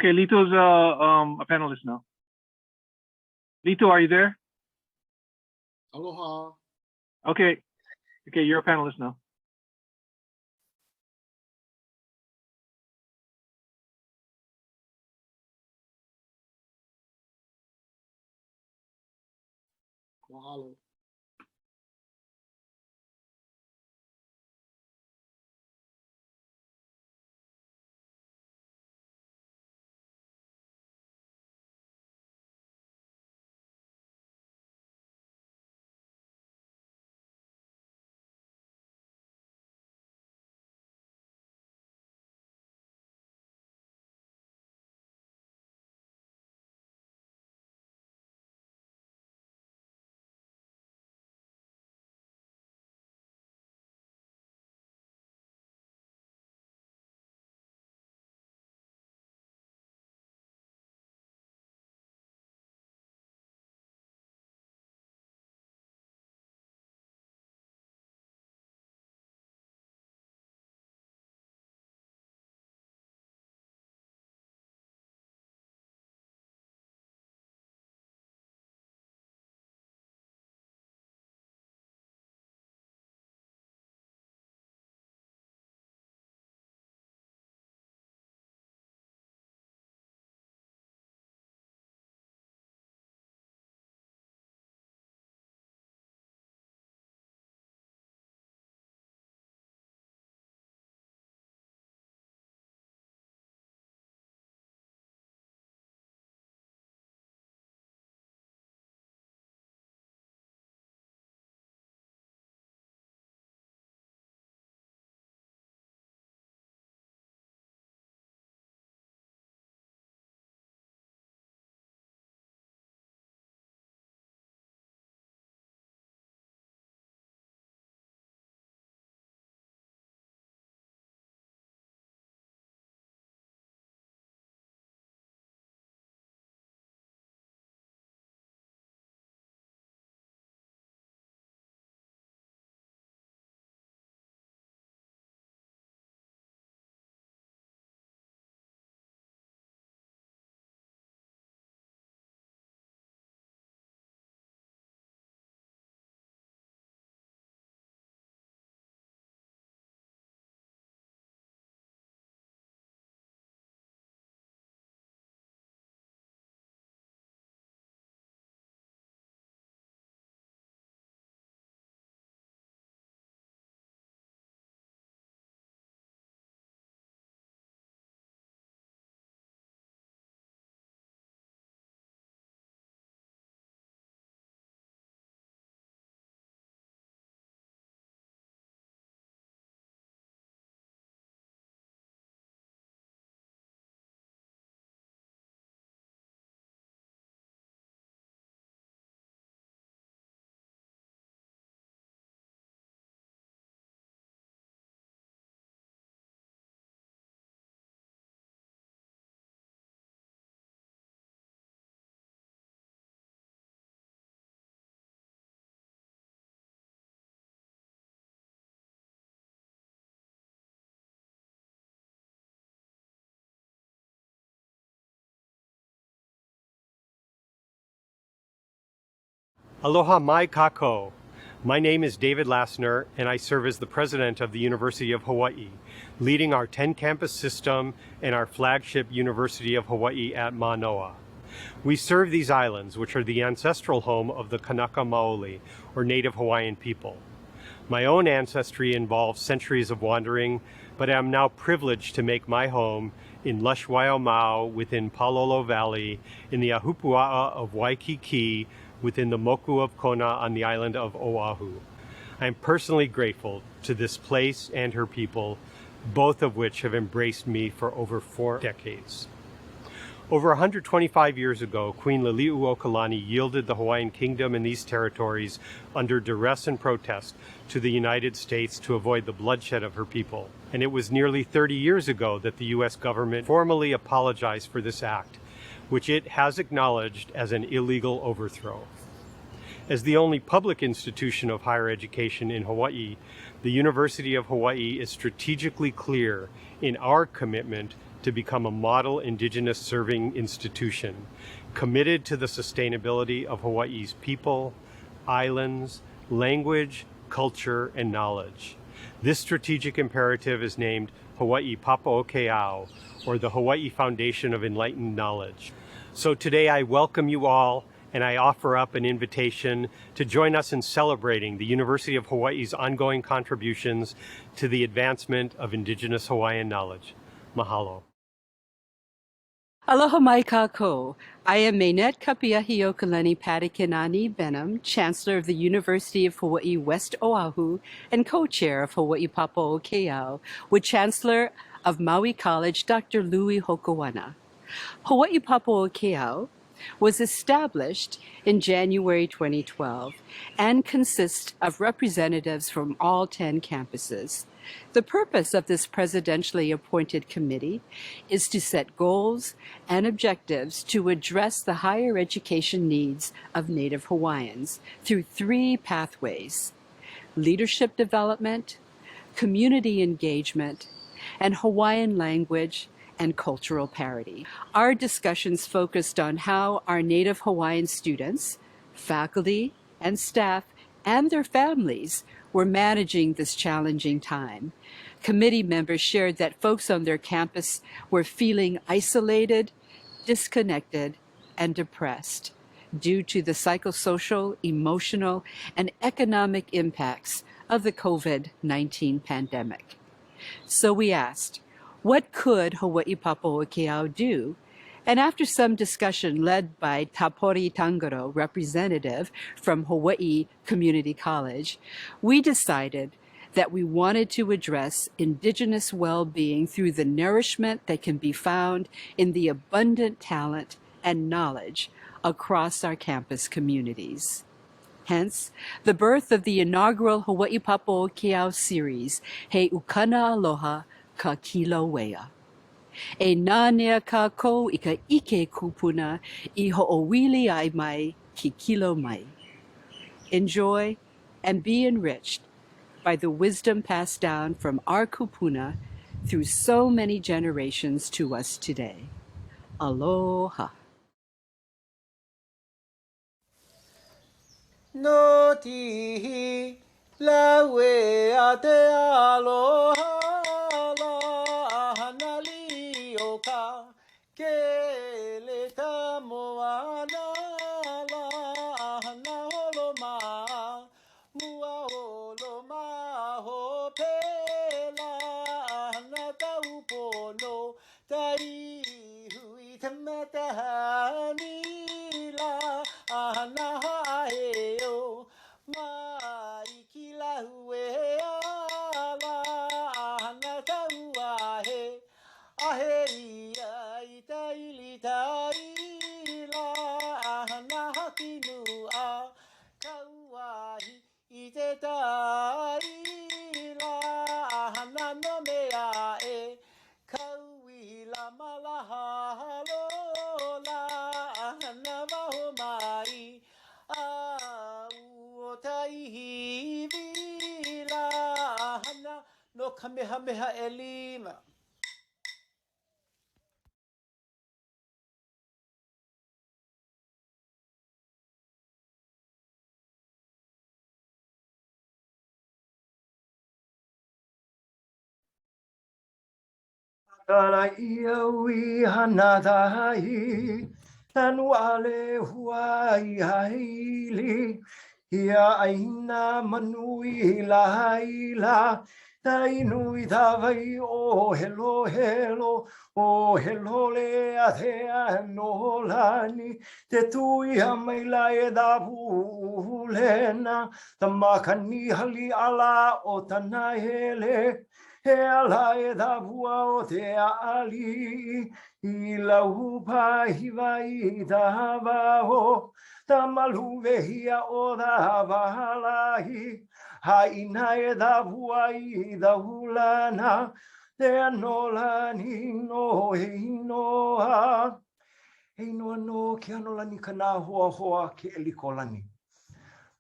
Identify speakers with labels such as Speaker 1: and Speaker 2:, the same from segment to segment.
Speaker 1: Okay, Lito's a panelist now. Lito, are you there?
Speaker 2: Aloha.
Speaker 1: Okay, you're a panelist now.
Speaker 2: Mahalo.
Speaker 3: Aloha mai kako. My name is David Lassner, and I serve as the president of the University of Hawaiʻi, leading our 10-campus system and our flagship University of Hawaiʻi at Manoa. We serve these islands, which are the ancestral home of the Kanaka Maoli, or Native Hawaiian people. My own ancestry involves centuries of wandering, but I am now privileged to make my home in lush Waiomau within Palolo Valley, in the Ahupua'a of Waikiki, within the Moku of Kona on the island of Oahu. I am personally grateful to this place and her people, both of which have embraced me for over 4 decades. Over 125 years ago, Queen Aliʻi yielded the Hawaiian Kingdom and these territories under duress and protest to the United States to avoid the bloodshed of her people. And it was nearly 30 years ago that the U.S. government formally apologized for this act, which it has acknowledged as an illegal overthrow. As the only public institution of higher education in Hawaii, the University of Hawaii is strategically clear in our commitment to become a model Indigenous serving institution, committed to the sustainability of Hawaii's people, islands, language, culture, and knowledge. This strategic imperative is named Hawaii Papaʻokeʻau, or the Hawaii Foundation of Enlightened Knowledge. So today I welcome you all, and I offer up an invitation to join us in celebrating the University of Hawaii's ongoing contributions to the advancement of Indigenous Hawaiian knowledge. Mahalo.
Speaker 4: Aloha mai kākou. I am Mainette Kapiahi Patekinani Benham, Chancellor of the University of Hawaii West Oahu and co-chair of Hawaii Papaʻokeʻau, with Chancellor of Maui College, Dr. Louis Hokoana. Hawaii Papaʻokeʻau was established in January 2012 and consists of representatives from all 10 campuses. The purpose of this presidentially appointed committee is to set goals and objectives to address the higher education needs of Native Hawaiians through 3 pathways: leadership development, community engagement, and Hawaiian language and cultural parity. Our discussions focused on how our Native Hawaiian students, faculty, and staff, and their families were managing this challenging time. Committee members shared that folks on their campus were feeling isolated, disconnected, and depressed due to the psychosocial, emotional, and economic impacts of the COVID-19 pandemic. So we asked, what could Hawaii Papaʻokeʻau do? And after some discussion led by Tapori Tangaro, representative from Hawaii Community College, we decided that we wanted to address Indigenous well-being through the nourishment that can be found in the abundant talent and knowledge across our campus communities. Hence, the birth of the inaugural Hawaii Papaʻokeʻau series, He Ukana Aloha Kā Kīlauea. E nānea kākou I ka ike kupuna I ho'owili ai mai ki kilo mai. Enjoy and be enriched by the wisdom passed down from our kupuna through so many generations to us today. Aloha.
Speaker 2: No tihi lawe te aloha la hanali o ka kele ta moana la hana holo ma mua holo ma ho pela hana tau pono tai hui tamata hani la hana hae o mai ki la hue ala hana tau ahe ahe ia I taili taila hana haki nua kauahi I te taila hana no mea e kaui la malaha lola hana waho mai au o taihi vila hana no kamehameha e 5. Tala ia ui hana tahi, tanu ale huai haili, ia aina manui la haila, tainui tawai o helo helo, o helo le a te anolani, te tui ha maila e da pulena, tamakani hali ala o tana hele, he ala e da bua o te aliʻi, I lau pahiwa I ta waho, ta malu vehia o da wahalahi, haina e da bua I da hulana, te anolani no he noa. He noa no Keanolani Kanāhoahoa Keʻelikōlani.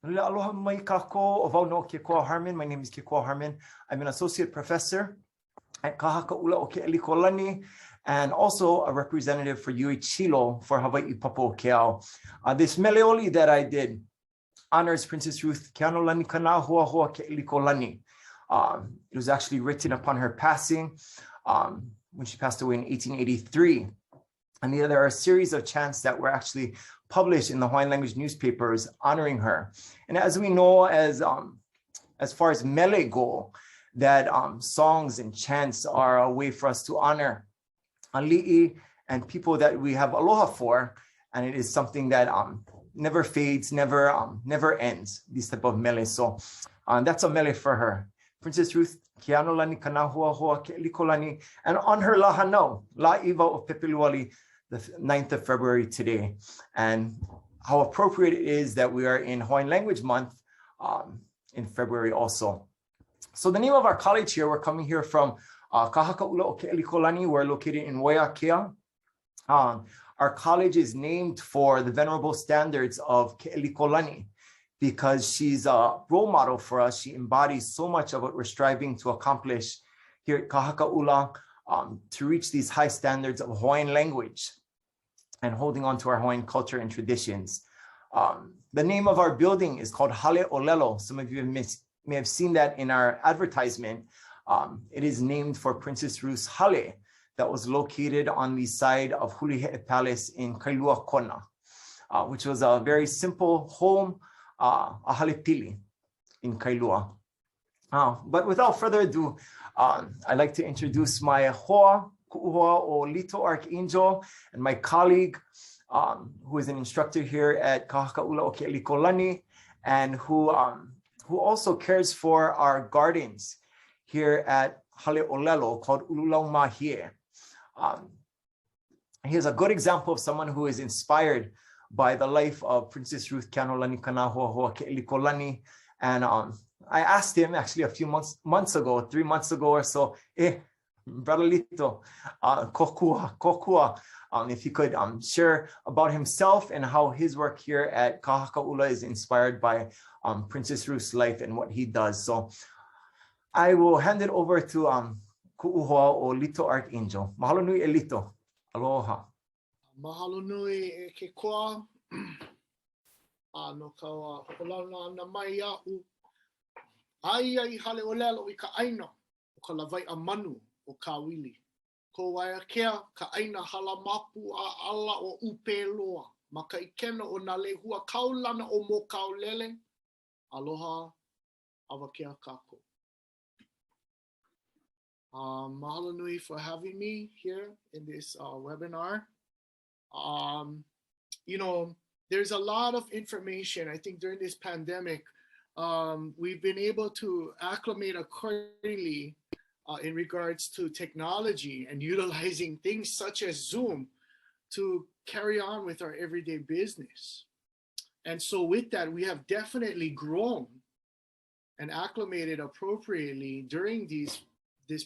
Speaker 2: Aloha mai kākou o wau no Kekoa Harmon. My name is Kekoa Harmon. I'm an associate professor
Speaker 5: at Kahakaʻula o Keʻelikōlani, and also a representative for Yui Chilo for Hawaii Papo'okeao. This meleoli that I did honors Princess Ruth Keanolani Kanāhoahoa Keʻelikōlani. It was actually written upon her passing when she passed away in 1883. And there are a series of chants that were actually published in the Hawaiian language newspapers honoring her. And as we know, as far as mele go, that songs and chants are a way for us to honor Aliʻi and people that we have aloha for. And it is something that never fades, never ends, this type of mele. So that's a mele for her. Princess Ruth Keanolani Kanāhoahoa Keʻelikōlani, and on her lahanau, La'iwa of Pepeluali, the 9th of February today. And how appropriate it is that we are in Hawaiian Language Month in February also. So the name of our college here, we're coming here from Kahakaʻula o Keʻelikōlani. We're located in Waiakea. Our college is named for the venerable standards of Keʻelikōlani because she's a role model for us. She embodies so much of what we're striving to accomplish here at Kahakaʻula, to reach these high standards of Hawaiian language and holding on to our Hawaiian culture and traditions. The name of our building is called Hale Olelo. Some of you may have seen that in our advertisement. It is named for Princess Ruth's hale that was located on the side of Hulihe'e Palace in Kailua Kona, which was a very simple home, a hale pili in Kailua. But without further ado, I'd like to introduce my hoa, ku'uhoa o Lito Archangel, and my colleague, who is an instructor here at Kahakaʻula o Keʻelikōlani, and who also cares for our gardens here at Hale Olelo called Ululau Mahie. He is a good example of someone who is inspired by the life of Princess Ruth Keanolani Kanāhoahoa Keʻelikōlani. And I asked him actually a few months ago, 3 months ago or so, Brother Lito, kokua, if he could share about himself and how his work here at Kahakaʻula is inspired by Princess Ruth's life and what he does. So I will hand it over to ku'uhoa o Lito Archangel. Mahalo nui e Lito. Aloha.
Speaker 6: Mahalo nui e ke koa. No ka holana na mai a'u. Ai ai hale olelo I ka aina o ka lawai a manu o ka wili. Ko Waiakea ka aina hala mapu a ala o upeloa. Ma ka ikena o na lehua kaulana o mo kaulele. Aloha awakea kako. Mahalo nui for having me here in this webinar. You know, there's a lot of information. I think during this pandemic, we've been able to acclimate accordingly in regards to technology and utilizing things such as Zoom to carry on with our everyday business. And so with that, we have definitely grown and acclimated appropriately during these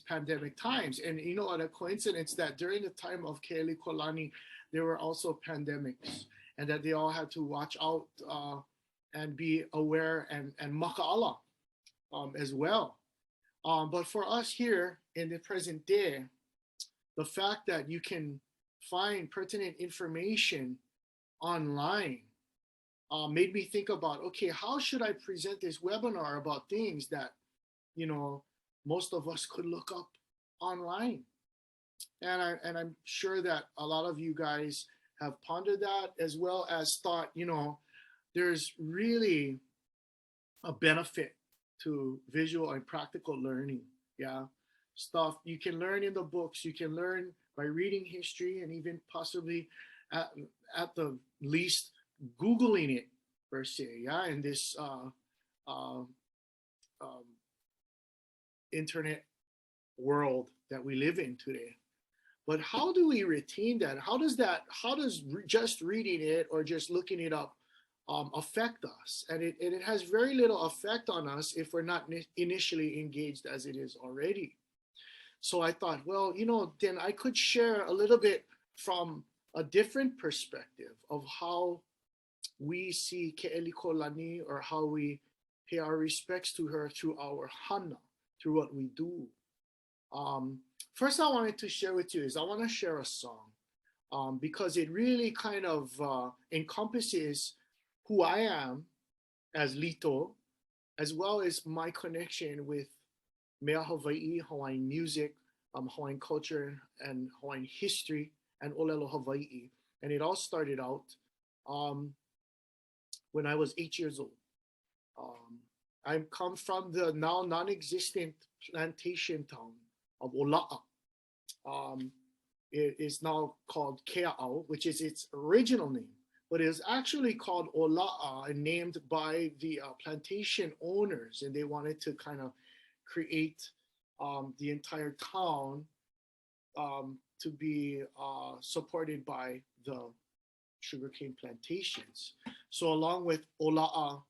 Speaker 6: pandemic times. And you know, what a coincidence that during the time of Keʻelikōlani, there were also pandemics, and that they all had to watch out and be aware and maka'ala as well. But for us here in the present day, the fact that you can find pertinent information online made me think about, okay, how should I present this webinar about things that, you know, most of us could look up online? And I'm sure that a lot of you guys have pondered that, as well as thought, you know, there's really a benefit to visual and practical learning. Yeah, stuff you can learn in the books, you can learn by reading history, and even possibly at the least Googling it per se. Yeah, in this internet world that we live in today. But how do we retain that? How does just reading it or just looking it up affect us? And it has very little effect on us if we're not initially engaged as it is already. So I thought, well, you know, then I could share a little bit from a different perspective of how we see Keʻelikōlani, or how we pay our respects to her through our hana, through what we do. First I wanted to share with you is I want to share a song because it really kind of encompasses who I am as Lito, as well as my connection with Mea Hawaii, Hawaiian music, Hawaiian culture, and Hawaiian history, and Olelo Hawaii. And it all started out when I was 8 years old. I come from the now non-existent plantation town of Ola'a. It is now called Kea'au, which is its original name, but it is actually called Ola'a and named by the plantation owners, and they wanted to kind of create the entire town to be supported by the sugarcane plantations. So along with Ola'a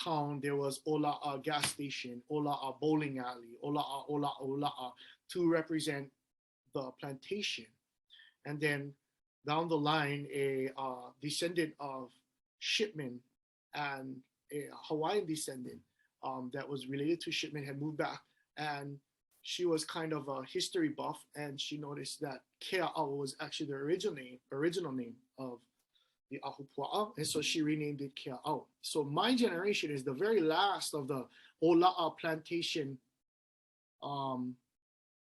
Speaker 6: town, there was Ola'a gas station, Ola'a bowling alley, Ola'a to represent the plantation. And then down the line, a descendant of Shipman and a Hawaiian descendant that was related to Shipman had moved back, and she was kind of a history buff, and she noticed that Kea'au was actually the original name of the Ahupua'a, and so she renamed it Kea'au. So my generation is the very last of the Ola'a plantation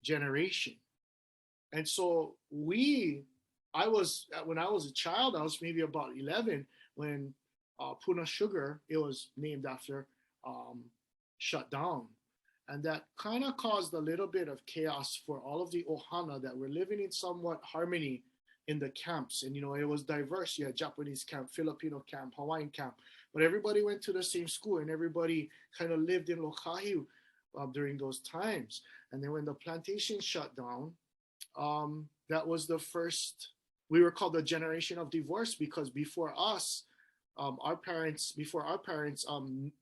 Speaker 6: generation. And so when I was a child, I was maybe about 11 when Puna Sugar, it was named after, shut down. And that kind of caused a little bit of chaos for all of the Ohana that were living in somewhat harmony in the camps. And, it was diverse. You had Japanese camp, Filipino camp, Hawaiian camp, but everybody went to the same school and everybody kind of lived in Lokahiu during those times. And then when the plantation shut down, that was the first, we were called the generation of divorce, because before us, our parents,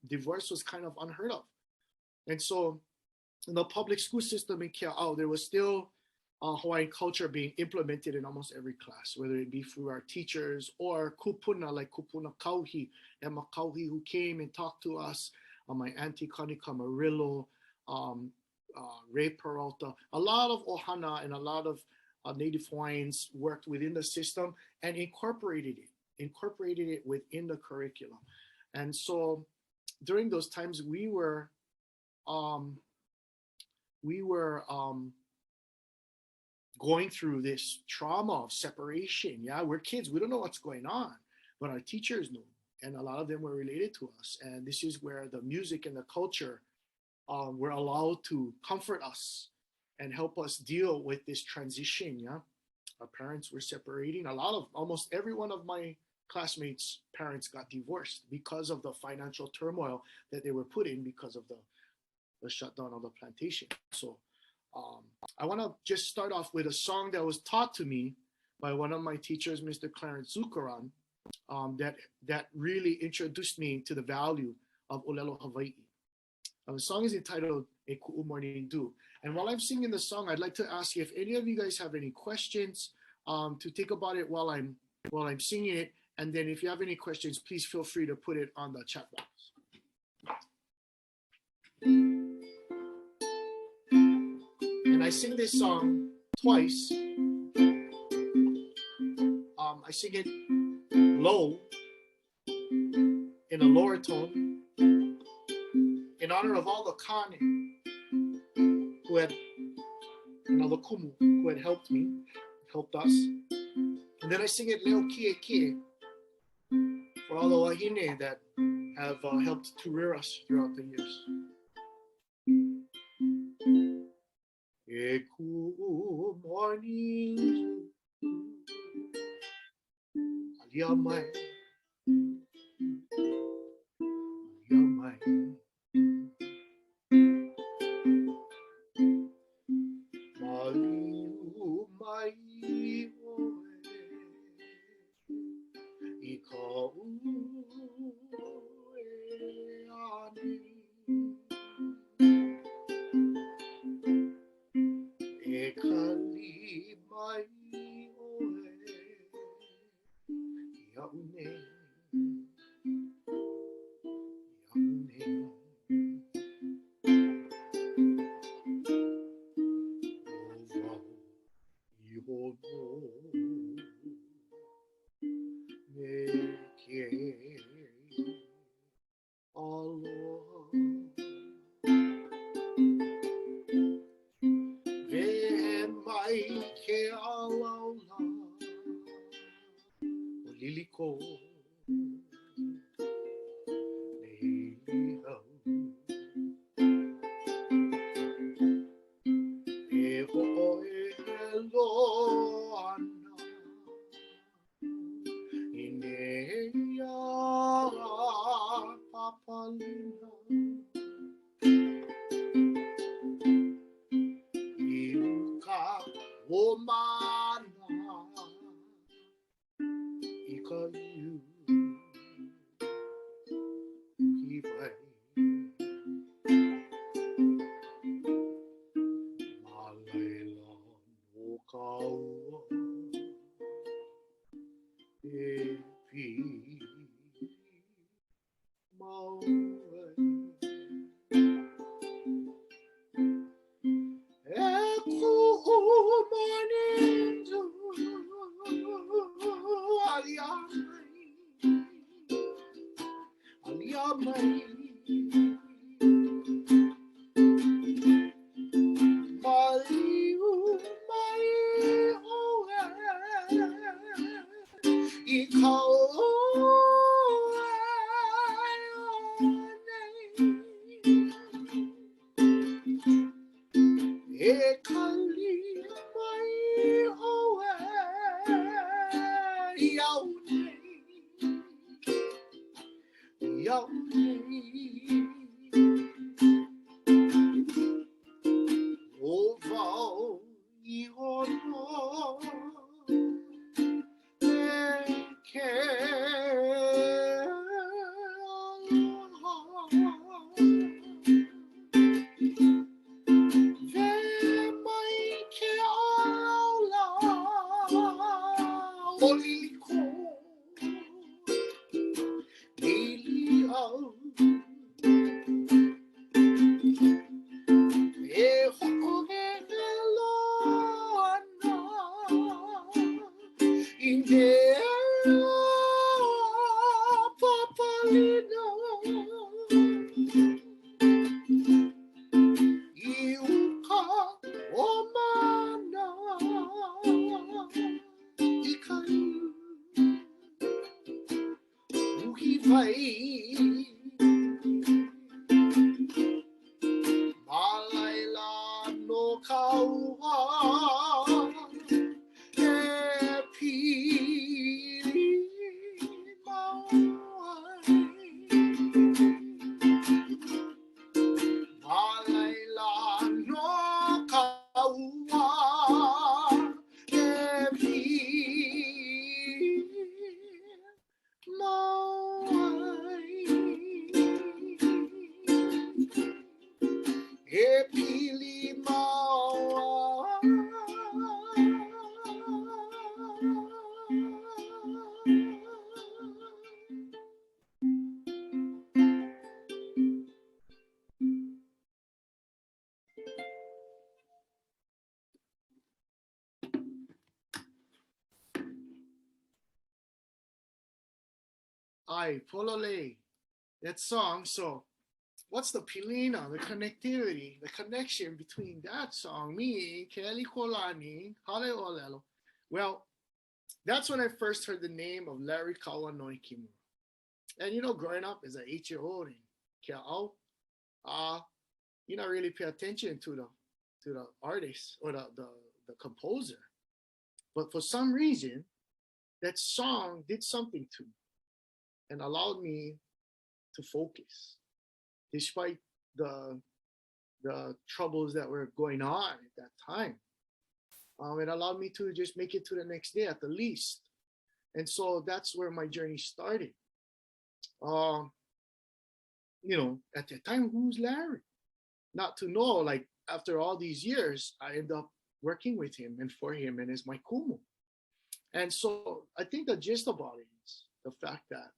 Speaker 6: divorce was kind of unheard of. And so in the public school system in Kea'au, there was still Hawaiian culture being implemented in almost every class, whether it be through our teachers or kupuna, like Kupuna Kauhi, Emma Kauhi, who came and talked to us, my auntie Connie Camarillo, Ray Peralta. A lot of Ohana and a lot of Native Hawaiians worked within the system and incorporated it within the curriculum. And so during those times, we were going through this trauma of separation. Yeah, we're kids, we don't know what's going on, but our teachers knew, and a lot of them were related to us. And this is where the music and the culture were allowed to comfort us and help us deal with this transition. Yeah, our parents were separating. Almost every one of my classmates' parents got divorced because of the financial turmoil that they were put in because of the shutdown of the plantation. So I want to just start off with a song that was taught to me by one of my teachers, Mr. Clarence Zukaran, that really introduced me to the value of Olelo Hawaii. The song is entitled E Ku'u Morning Dew. And while I'm singing the song, I'd like to ask you if any of you guys have any questions to think about it while I'm singing it. And then if you have any questions, please feel free to put it on the chat box. And I sing this song twice. I sing it low in a lower tone in honor of all the kane who had, the kumu, who had helped us. And then I sing it leo kie kie for all the wahine that have helped to rear us throughout the years. E ku'u morning alia mai maliu mai oe I ka ue ane e kali mai oe iaune papalina iuka omana ikayu hivai malaila no kaua epi mauai eku manindu aliamai maliu mai oe I kau e kali mai oe iau nei o vau I ono Ai polole, that song. So what's the pilina, the connectivity, the connection between that song, me, Keʻelikōlani, Haleʻolelo? Well, that's when I first heard the name of Larry Kawanoi Kimura. And you know, growing up as an 8-year-old in Keʻau, you don't really pay attention to the artist or the composer. But for some reason, that song did something to me and allowed me to focus, despite the troubles that were going on at that time. It allowed me to just make it to the next day at the least. And so that's where my journey started. You know, at that time, who's Larry? Not to know, like, after all these years, I end up working with him and for him and as my kumu. And so I think the gist about it is the fact that,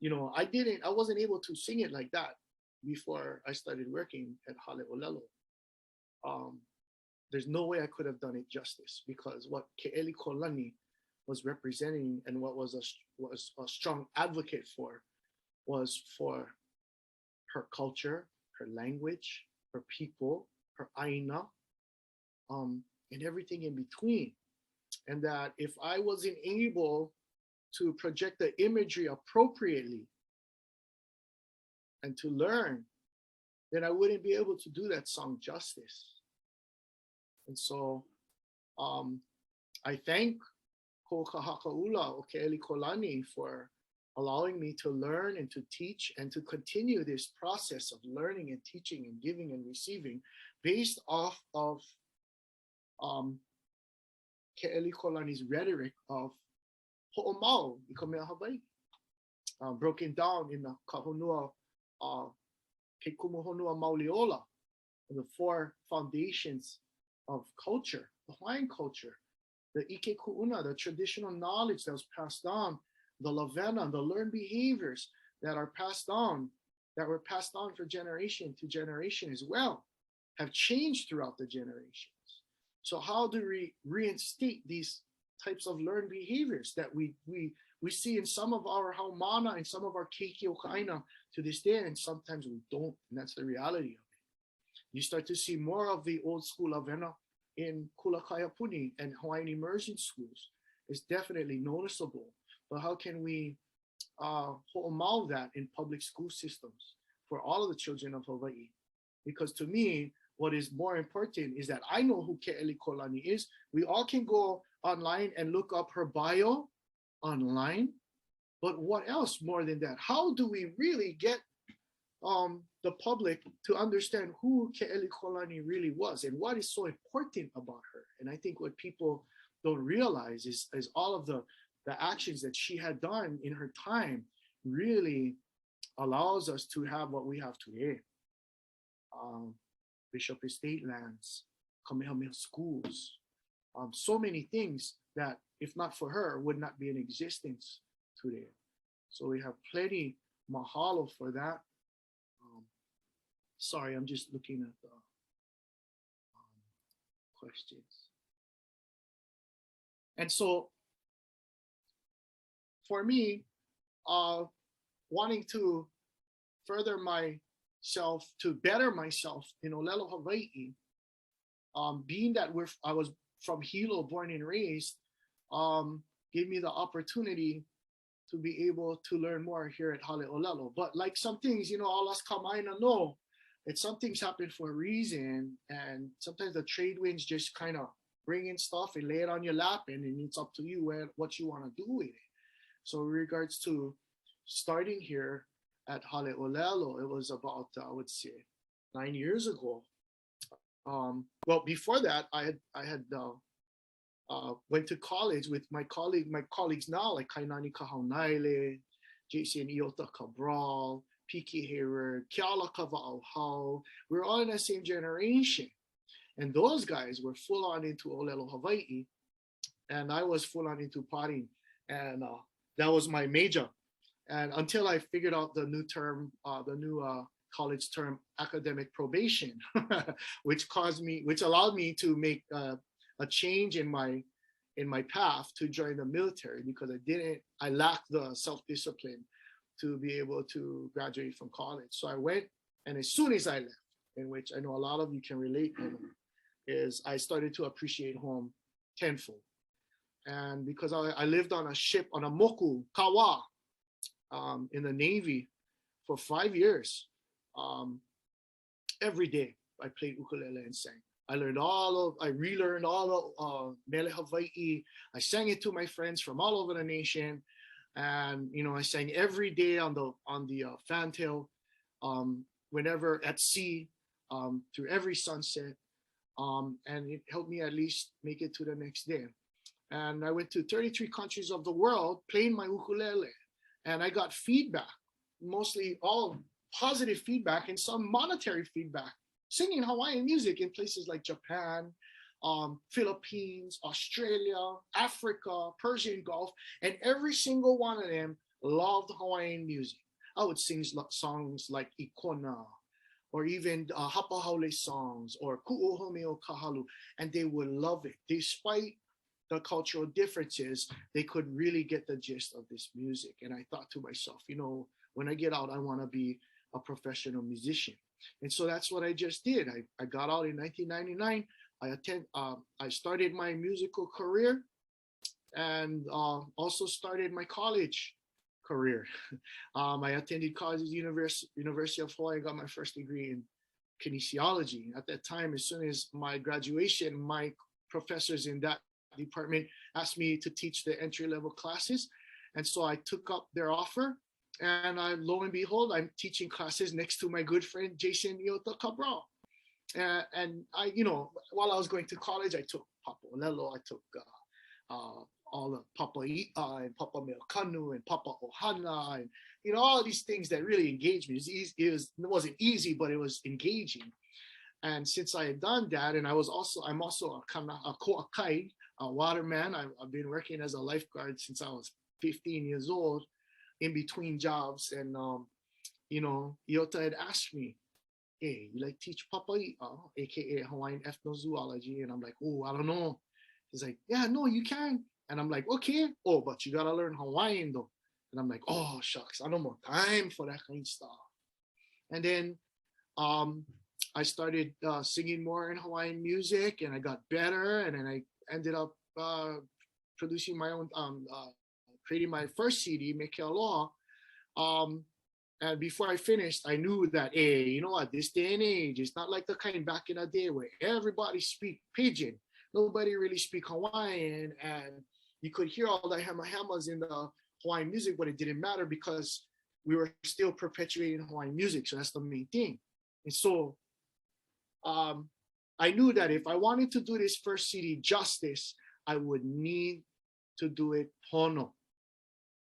Speaker 6: you know, I wasn't able to sing it like that before I started working at Haleʻolelo. There's no way I could have done it justice, because what Keʻelikōlani was representing and what was a strong advocate for was for her culture, her language, her people, her aina, and everything in between. And that if I wasn't able to project the imagery appropriately and to learn, then I wouldn't be able to do that song justice. And so I thank Ko Kahakaula o Keʻelikōlani for allowing me to learn and to teach and to continue this process of learning and teaching and giving and receiving based off of Keʻelikōlani's rhetoric of ho'omau I ka mea Hawaii, broken down in the kahonua ke kumuhonua mauliola, the 4 foundations of culture, the Hawaiian culture, the ike ku'una, the traditional knowledge that was passed on, the lavena, the learned behaviors that are passed on, that were passed on for generation to generation as well, have changed throughout the generations. So how do we reinstate these types of learned behaviors that we see in some of our haumana and some of our keiki okaina to this day, and sometimes we don't, and that's the reality of it. You start to see more of the old school lavena in Kulakaiapuni and Hawaiian immersion schools. It's definitely noticeable. But how can we ho'omau that in public school systems for all of the children of Hawaii? Because to me, what is more important is that I know who Ke'elikōlani is. We all can go online and look up her bio online. But what else more than that? How do we really get the public to understand who Ke'elikōlani really was and what is so important about her? And I think what people don't realize is all of the actions that she had done in her time really allows us to have what we have today. Bishop Estate lands, Kamehameha schools, so many things that if not for her would not be in existence today. So we have plenty mahalo for that. Sorry, I'm just looking at the questions. And so for me, wanting to further myself, to better myself in Olelo, Hawaii, being that I was from Hilo, born and raised, gave me the opportunity to be able to learn more here at Hale'olelo. But like some things, all us kamaina know that some things happen for a reason, and sometimes the trade winds just kind of bring in stuff and lay it on your lap, and it's up to you what you want to do with it. So in regards to starting here at Hale'olelo, it was about, I would say, 9 years ago. Well, before that, I had went to college with my colleagues now, like Kainani Kahaunaile, Jason Iota Cabral, Piki Hayward, Kiala Kava'auhau. We were all in the same generation. And those guys were full on into Olelo, Hawaii. And I was full on into potting. And that was my major. And until I figured out the new term, college term, academic probation, which allowed me to make a change in my path to join the military, because I lacked the self-discipline to be able to graduate from college. So I went, and as soon as I left, in which I know a lot of you can relate to, is I started to appreciate home tenfold. And because I lived on a ship, on a moku, kawa, in the Navy for 5 years, every day I played ukulele and sang. I relearned all of Mele Hawaii. I sang it to my friends from all over the nation. And, I sang every day on the fantail, whenever at sea, through every sunset. And it helped me at least make it to the next day. And I went to 33 countries of the world playing my ukulele. And I got feedback, mostly all positive feedback and some monetary feedback, singing Hawaiian music in places like Japan, Philippines, Australia, Africa, Persian Gulf, and every single one of them loved Hawaiian music. I would sing songs like Ikona, or even Hapahaole songs, or Ku'ohome o Kahalu, and they would love it. Despite the cultural differences, they could really get the gist of this music. And I thought to myself, when I get out, I want to be a professional musician. And so that's what I just did. I got out in 1999. I started my musical career, and also started my college career. I attended college at University of Hawaiʻi. I got my first degree in kinesiology. At that time, as soon as my graduation, my professors in that department asked me to teach the entry-level classes. And so I took up their offer, and lo and behold, I'm teaching classes next to my good friend Jason Iota Cabral. And I, while I was going to college, I took Papa Olelo, I took all the Papa I'a and Papa Meokanu and Papa Ohana, and all these things that really engaged me. It wasn't easy, but it was engaging. And since I had done that, and I'm also a ko'akai, a waterman. I've been working as a lifeguard since I was 15 years old, in between jobs. And Iota had asked me, "Hey, you like teach Papa I'a, aka Hawaiian ethnozoology?" And I'm like, "Oh, I don't know." He's like, "Yeah, no, you can." And I'm like, "Okay." "Oh, but you gotta learn Hawaiian though." And I'm like, "Oh shucks, I don't have time for that kind of stuff." And then I started singing more in Hawaiian music, and I got better. And then I ended up producing my own, creating my first CD, Make Aloha. And before I finished, I knew that, hey, you know what, this day and age, it's not like the kind back in the day where everybody speak Pidgin. Nobody really speak Hawaiian, and you could hear all the hama-hamas in the Hawaiian music, but it didn't matter because we were still perpetuating Hawaiian music. So that's the main thing. And so I knew that if I wanted to do this first CD justice, I would need to do it pono.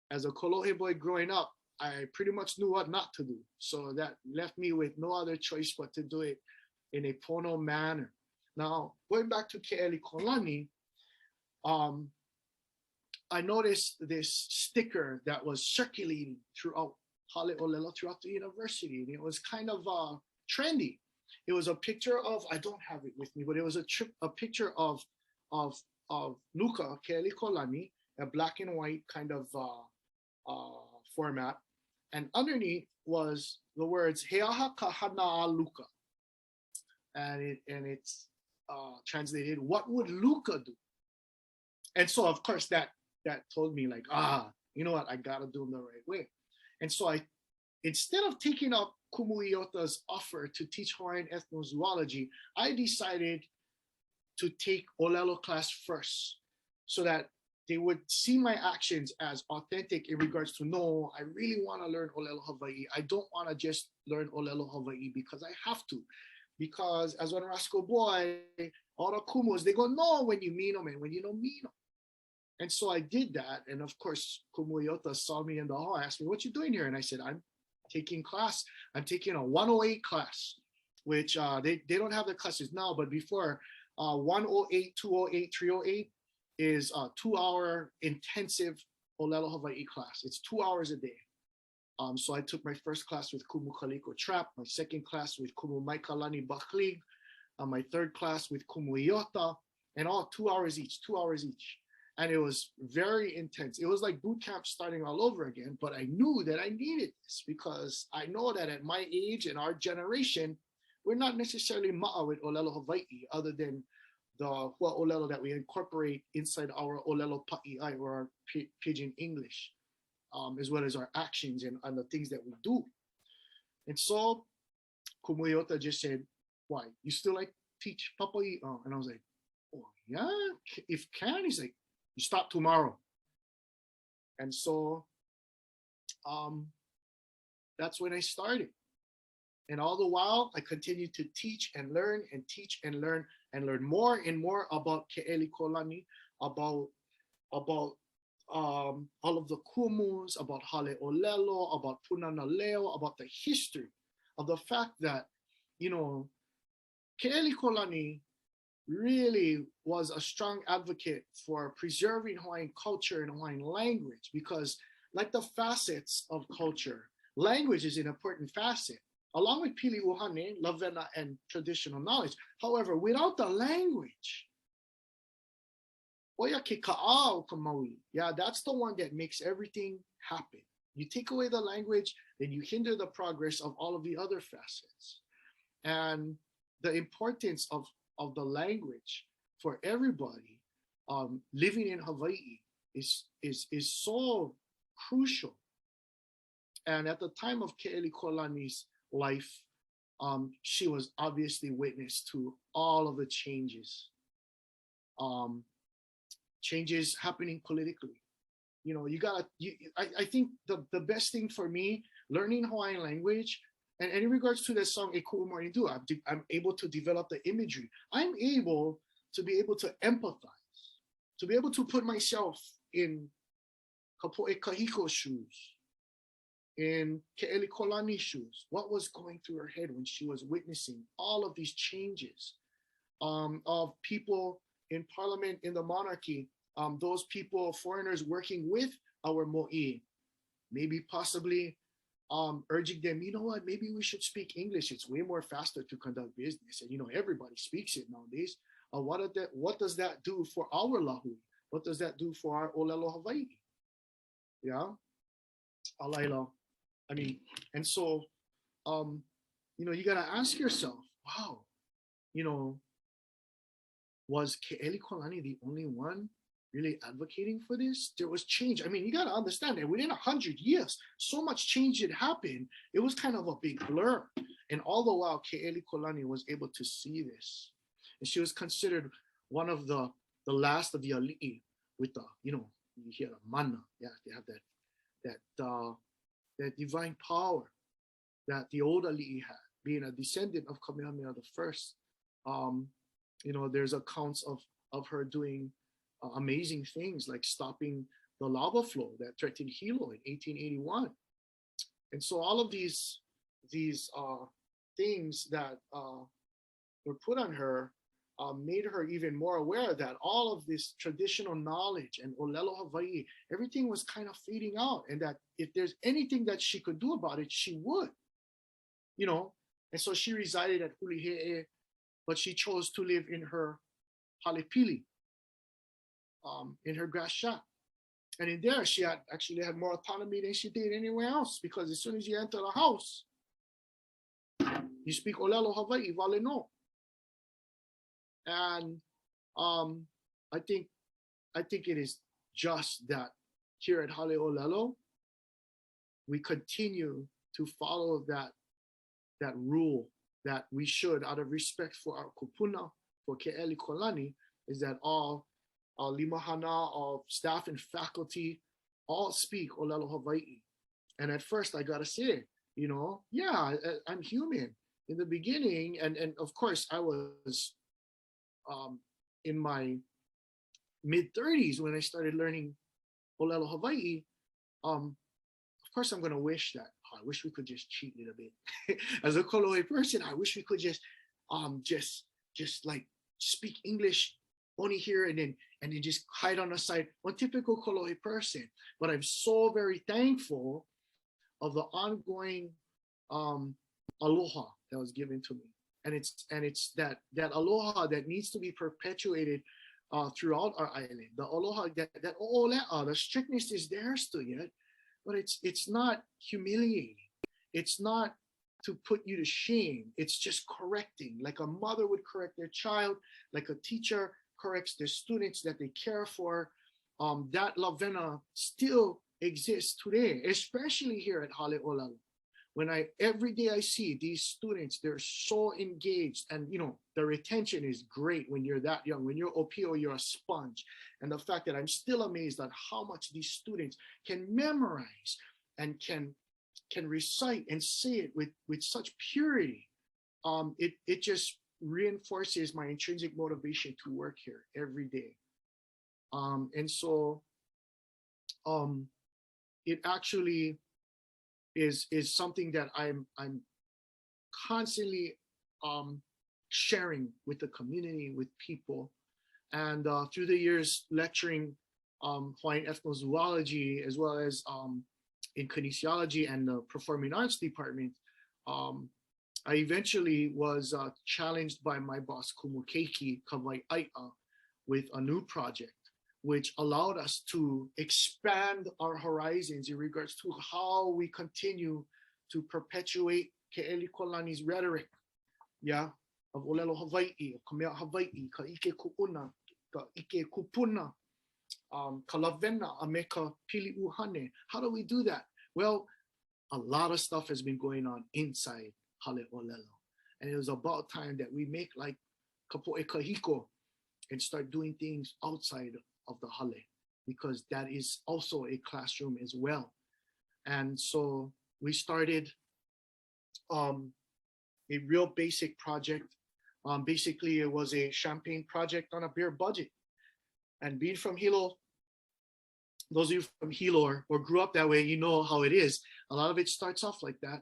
Speaker 6: As a Kolohe boy growing up, I pretty much knew what not to do. So that left me with no other choice but to do it in a pono manner. Now, going back to Ke'elikōlani, I noticed this sticker that was circulating throughout Hale'olelo, throughout the university. And it was kind of trendy. It was a picture of, I don't have it with me, but it was a picture of Luka, Ke'elikōlani, a black and white kind of format. And underneath was the words Heaha ka hana Luka. And it's translated, "What would Luka do?" And so of course that told me like, you know what, I gotta do them the right way. And so instead of taking up Kumu Iota's offer to teach Hawaiian ethnozoology, I decided to take Olelo class first, so that they would see my actions as authentic in regards to, no, I really want to learn Olelo Hawaii. I don't want to just learn Olelo Hawaii because I have to. Because as one rascal boy, all the Kumos, they go, no, when you mean them and when you don't mean them. And so I did that. And of course, Kumu Iota saw me in the hall, asked me, "What you doing here?" And I said, "I'm taking class. I'm taking a 108 class," which they don't have the classes now, but before 108, 208, 308 is a 2-hour intensive Olelo Hawaii class. It's 2 hours a day. So I took my first class with Kumu Kaliko Trap, my second class with Kumu Maikalani Baklig, my third class with Kumu Iota, and all 2 hours each, 2 hours each. And it was very intense. It was like boot camp starting all over again, but I knew that I needed this because I know that at my age and our generation, we're not necessarily ma'a with Olelo Hawaii, other than the Hua Olelo that we incorporate inside our Olelo Pa'i'ai, or our Pidgin English, as well as our actions and the things that we do. And so Kumu Iota just said, "Why, you still like teach Papa'i?" And I was like, "Oh yeah, if can." He's like, "You stop tomorrow." And so that's when I started. And all the while, I continued to teach and learn and teach and learn more and more about Ke'elikōlani, about all of the kumus, about Hale'olelo, about Punana Leo, about the history of the fact that, Ke'elikōlani really was a strong advocate for preserving Hawaiian culture and Hawaiian language, because like the facets of culture, language is an important facet, along with pili uhane, lavena, and traditional knowledge. However, without the language, oia ke ka'ao ka maui, that's the one that makes everything happen. You take away the language, then you hinder the progress of all of the other facets. And the importance of the language for everybody living in Hawaii is so crucial. And at the time of Ke'elikōlani's life, she was obviously witness to all of the changes happening politically. You know, I think the best thing for me, learning Hawaiian language, and in regards to that song, I'm able to develop the imagery. I'm able to be able to empathize, to be able to put myself in Kapo'e Kahiko's shoes, in Ke'elikōlani's shoes. What was going through her head when she was witnessing all of these changes of people in parliament, in the monarchy, those people, foreigners working with our mo'i, maybe possibly urging them, you know what, maybe we should speak English. It's way more faster to conduct business. And, you know, everybody speaks it nowadays. What does that do for our lahu? What does that do for our Olelo Hawaii? Yeah, Alaila. I mean, and so, you know, you got to ask yourself, wow, you know, was Ke'elikōlani the only one really advocating for this? There was change. I mean, you got to understand that within 100 years, so much change had happened. It was kind of a big blur. And all the while, Ke'elikōlani was able to see this. And she was considered one of the last of the Aliʻi with the, you know, you hear the mana. Yeah, they have that divine power that the old Aliʻi had, being a descendant of Kamehameha I. You know, there's accounts of her doing amazing things like stopping the lava flow that threatened Hilo in 1881. And so all of these things that were put on her made her even more aware that all of this traditional knowledge and Olelo Hawaii, everything was kind of fading out, and that if there's anything that she could do about it, she would, you know. And so she resided at Hulihe'e, but she chose to live in her halepili, in her grass shack. And in there, she actually had more autonomy than she did anywhere else, because as soon as you enter the house, you speak Olelo Hawaii, vale no. And I think it is just that here at Hale'olelo, we continue to follow that rule that we should, out of respect for our kupuna, for Ke'elikōlani, is that all limahana of staff and faculty all speak Olelo Hawaii. And at first, I gotta say, you know, yeah, I'm human. In the beginning, and of course, I was in my mid-30s when I started learning Olelo Hawaii. Of course, I'm gonna wish that, I wish we could just cheat a little bit. As a Kolohe person, I wish we could just like speak English only here and then just hide on the side. One typical Kolohe person. But I'm so very thankful of the ongoing aloha that was given to me. And it's that aloha that needs to be perpetuated throughout our island. The aloha, that o'olea, the strictness is there still yet, but it's not humiliating. It's not to put you to shame. It's just correcting, like a mother would correct their child, like a teacher corrects their students that they care for. That lavena still exists today, especially here at Hale'olelo. When every day I see these students, they're so engaged, and you know, the retention is great when you're that young. When you're OPO, you're a sponge. And the fact that I'm still amazed at how much these students can memorize and can recite and say it with such purity, it just reinforces my intrinsic motivation to work here every day. And so it actually is something that I'm constantly sharing with the community, with people. And through the years lecturing Hawaiian ethnozoology, as well as in kinesiology and the performing arts department, I eventually was challenged by my boss, Kumukeiki Kawaiʻaia, with a new project, which allowed us to expand our horizons in regards to how we continue to perpetuate Ke'elikōlani's rhetoric, yeah, of Olelo Hawaii, of Kamea Hawaii, ka ike ku'una, ka ike kupuna, ka lavena, a me ka pili uhane. How do we do that? Well, a lot of stuff has been going on inside Hale'olelo. And it was about time that we make like kapo'e kahiko and start doing things outside of the hale. because that is also a classroom as well. And so we started a real basic project. Basically, it was a champagne project on a beer budget. And being from Hilo, those of you from Hilo or grew up that way, you know how it is. A lot of it starts off like that.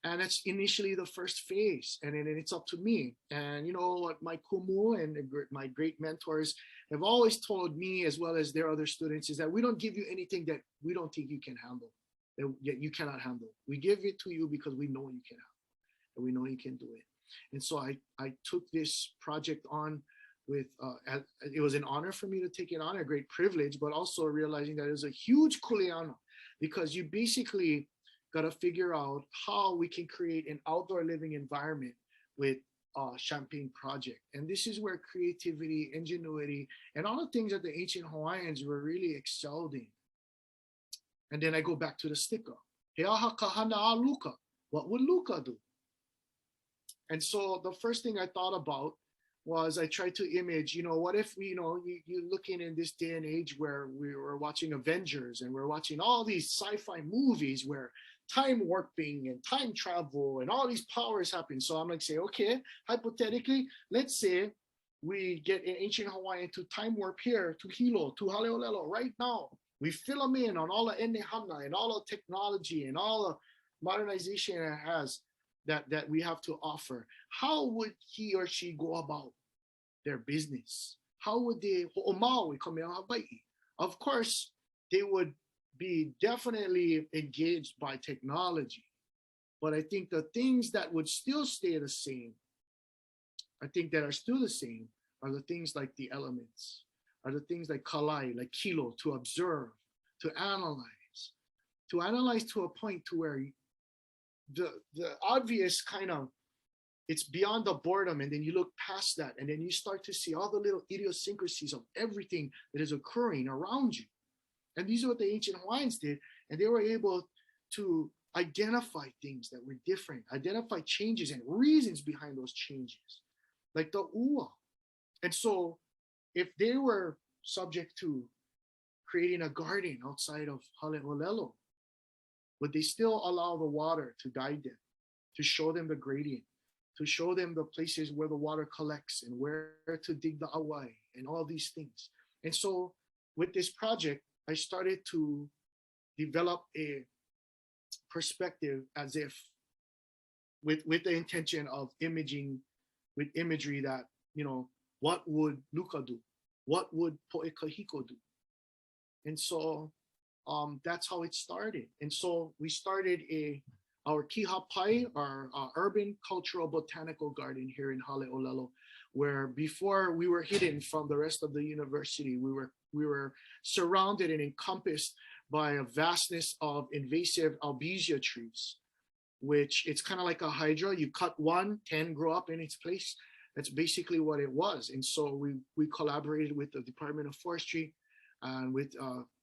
Speaker 6: And that's initially the first phase. And then it's up to me. And you know what my kumu and my great mentors have always told me, as well as their other students, is that we don't give you anything that we don't think you can handle, that you cannot handle. We give it to you because we know you can handle, and we know you can do it. And so I took this project on with, it was an honor for me to take it on, a great privilege, but also realizing that it was a huge kuleana, because you basically got to figure out how we can create an outdoor living environment with Champagne project. And this is where creativity, ingenuity, and all the things that the ancient Hawaiians were really excelled in. And then I go back to the sticker. He aha kahana luka. What would Luka do? And so the first thing I thought about was I tried to image, you know, what if, you're looking in this day and age where we were watching Avengers and we're watching all these sci-fi movies where time warping and time travel and all these powers happen. So I'm like, say, okay, hypothetically, let's say we get an ancient Hawaiian to time warp here to Hilo, to Haleolelo right now. We fill them in on all the enehana and all the technology and all the modernization it has that we have to offer. How would he or she go about their business? How would they, of course, they would be definitely engaged by technology. But I think the things that would still stay the same, I think that are still the same, are the things like the elements, are the things like kalai, like kilo, to observe, to analyze to a point to where the obvious kind of, it's beyond the boredom, and then you look past that, and then you start to see all the little idiosyncrasies of everything that is occurring around you. And these are what the ancient Hawaiians did, and they were able to identify things that were different, identify changes and reasons behind those changes, like the ua. And so if they were subject to creating a garden outside of Haleolelo, would they still allow the water to guide them, to show them the gradient, to show them the places where the water collects and where to dig the awai and all these things? And so with this project, I started to develop a perspective as if with the intention of imaging with imagery that, what would Luka do? What would Poʻekahiko do? And so that's how it started. And so we started our Kihapai, our urban cultural botanical garden here in Haleolelo, where before we were hidden from the rest of the university, we were surrounded and encompassed by a vastness of invasive albizia trees, which it's kind of like a hydra. You cut one, 10 grow up in its place. That's basically what it was. And so we collaborated with the Department of Forestry and with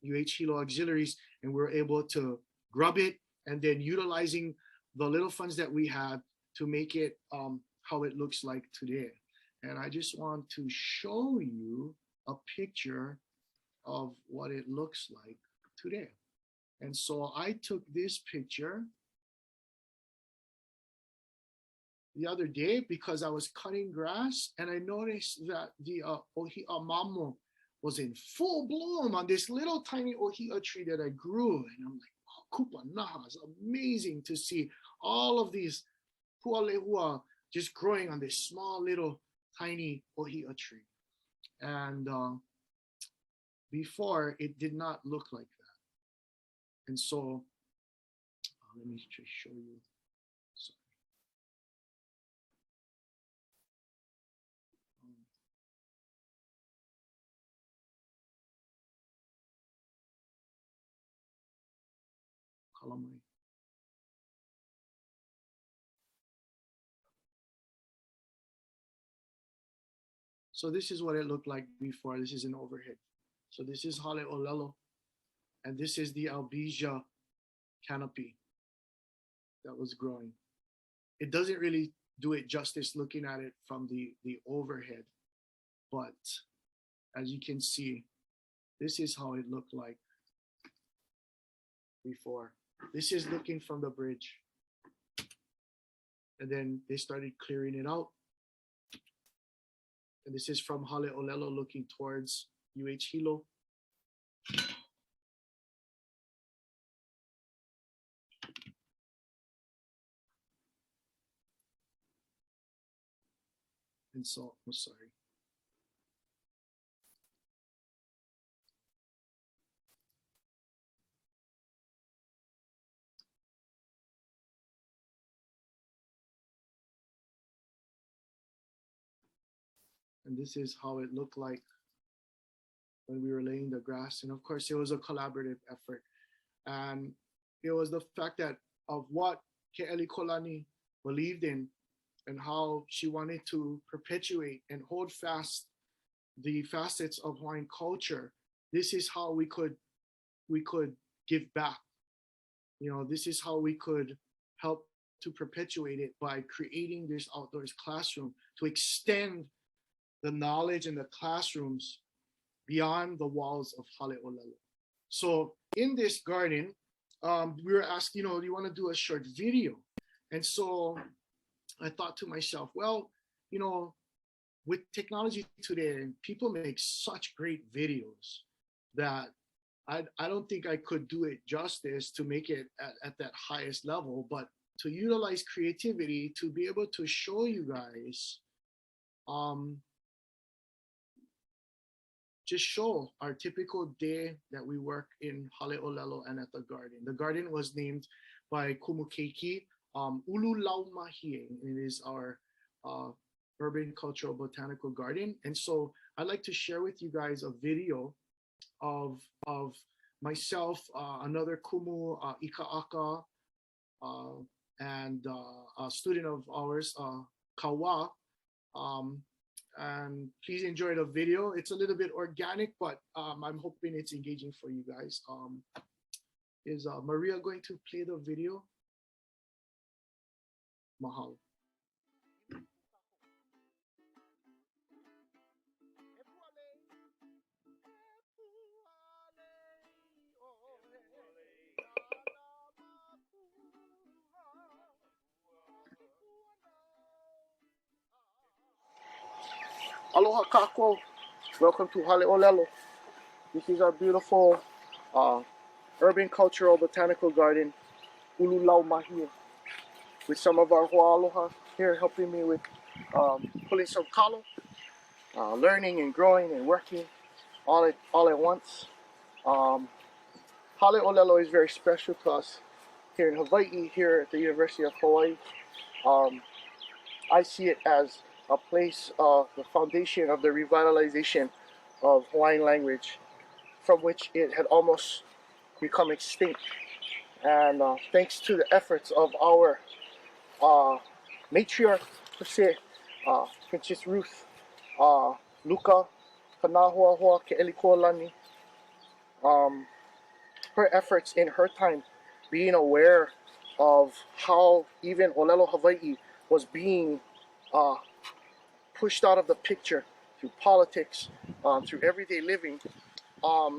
Speaker 6: Hilo Auxiliaries, and we were able to grub it and then utilizing the little funds that we had to make it how it looks like today. And I just want to show you a picture of what it looks like today. And so I took this picture the other day because I was cutting grass, and I noticed that the ohia mamo was in full bloom on this little tiny ohia tree that I grew. And I'm like, oh, kupa naha, it's amazing to see all of these hualehua just growing on this small little tiny ohia tree. And before, it did not look like that. And so let me just show you. So this is what it looked like before. This is an overhead. So this is Haleolelo, and this is the albizia canopy that was growing. It doesn't really do it justice looking at it from the overhead, but as you can see, This is how it looked like before. This is looking from the bridge. And then they started clearing it out. And this is from Haleʻolelo looking towards UH Hilo. And so, I'm sorry. And this is how it looked like when we were laying the grass. And of course, it was a collaborative effort. And it was the fact that of what Keʻelikōlani believed in and how she wanted to perpetuate and hold fast the facets of Hawaiian culture. This is how we could give back. You know, this is how we could help to perpetuate it by creating this outdoors classroom to extend the knowledge in the classrooms beyond the walls of Haleʻolelo. So in this garden, we were asked, you know, do you want to do a short video? And so I thought to myself, well, you know, with technology today, people make such great videos that I don't think I could do it justice to make it at that highest level, but to utilize creativity to be able to show you guys, just show our typical day that we work in Haleʻolelo and at the garden. The garden was named by Kumu Keiki, Ulu Lau Mahie, and it is our urban cultural botanical garden. And so I'd like to share with you guys a video of myself, another Kumu, Ika and a student of ours, Kawa. And please enjoy the video. It's a little bit organic, but I'm hoping it's engaging for you guys. Is Maria going to play the video? Mahalo. Aloha kako. Welcome to Haleʻolelo. This is our beautiful urban cultural botanical garden, Ulu Lau Mahie, with some of our Ho'aloha here helping me with pulling some kalo, learning and growing and working all at once. Haleʻolelo is very special to us here in Hawaii, here at the University of Hawaiʻi. I see it as a place of the foundation of the revitalization of Hawaiian language, from which it had almost become extinct. And thanks to the efforts of our matriarch, per se, Princess Ruth, Luka, Kanāhoahoa, Keʻelikōlani, her efforts in her time, being aware of how even Olelo Hawaii was being pushed out of the picture through politics, through everyday living.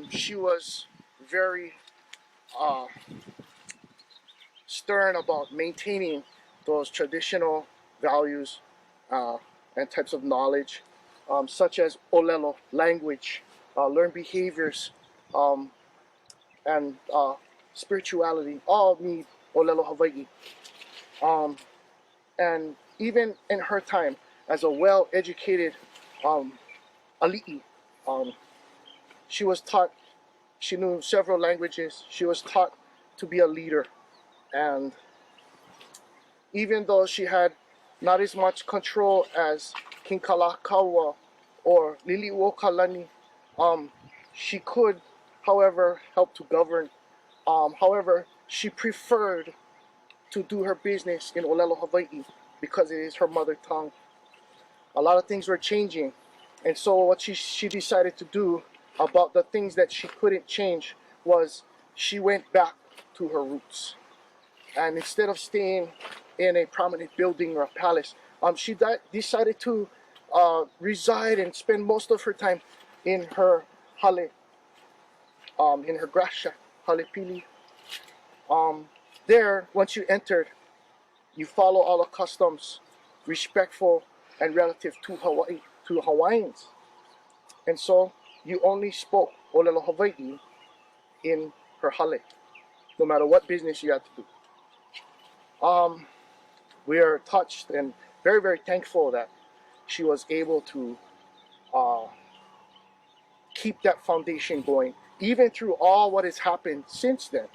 Speaker 6: She was very stern about maintaining those traditional values and types of knowledge, such as Olelo, language, learned behaviors, and spirituality, all need Olelo Hawaii. And even in her time, as a well-educated Aliʻi, she was taught, she knew several languages, she was taught to be a leader. And even though she had not as much control as King Kalakaua or Liliuokalani, she could, however, help to govern. However, she preferred to do her business in Olelo Hawaii because it is her mother tongue. A lot of things were changing, and so what she decided to do about the things that she couldn't change was she went back to her roots. And instead of staying in a prominent building or a palace, she decided to reside and spend most of her time in her hale,
Speaker 7: in her grasha, halepili. There, once you entered, you follow all the customs, respectful and relative to Hawaii, to Hawaiians. And so you only spoke Olelo Hawaii in her hale, no matter what business you had to do. We are touched and very, very thankful that she was able to keep that foundation going, even through all what has happened since then.